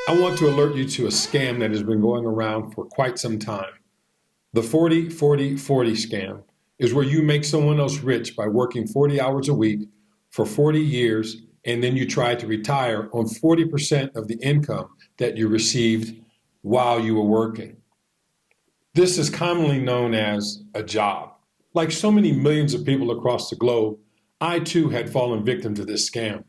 I want to alert you to a scam that has been going around for quite some time. The 40-40-40 scam is where you make someone else rich by working 40 hours a week for 40 years, and then you try to retire on 40% of the income that you received while you were working. This is commonly known as a job. Like so many millions of people across the globe, I too had fallen victim to this scam.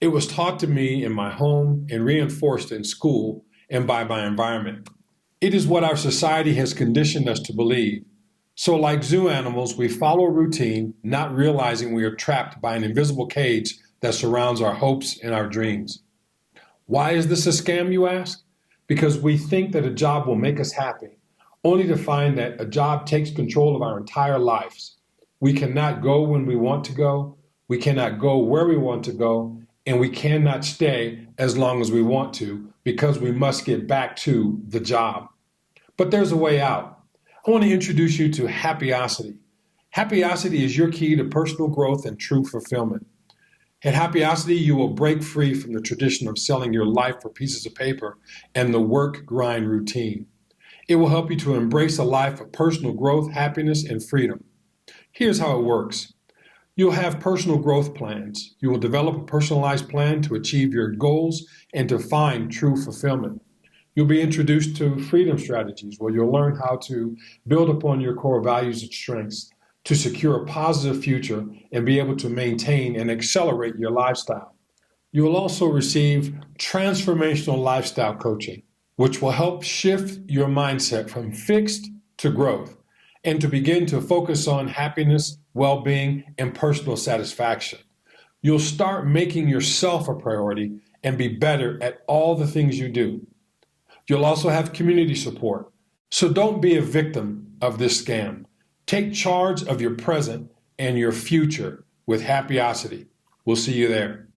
It was taught to me in my home and reinforced in school and by my environment. It is what our society has conditioned us to believe. So like zoo animals, we follow a routine, not realizing we are trapped by an invisible cage that surrounds our hopes and our dreams. Why is this a scam, you ask? Because we think that a job will make us happy, only to find that a job takes control of our entire lives. We cannot go when we want to go, we cannot go where we want to go, and we cannot stay as long as we want to because we must get back to the job. But there's a way out. I want to introduce you to Happyocity. Happyocity is your key to personal growth and true fulfillment. At Happyocity, you will break free from the tradition of selling your life for pieces of paper and the work grind routine. It will help you to embrace a life of personal growth, happiness, and freedom. Here's how it works. You'll have personal growth plans. You will develop a personalized plan to achieve your goals and to find true fulfillment. You'll be introduced to freedom strategies where you'll learn how to build upon your core values and strengths to secure a positive future and be able to maintain and accelerate your lifestyle. You will also receive transformational lifestyle coaching, which will help shift your mindset from fixed to growth and to begin to focus on happiness, well-being, and personal satisfaction. You'll start making yourself a priority and be better at all the things you do. You'll also have community support. So don't be a victim of this scam. Take charge of your present and your future with Happyocity. We'll see you there.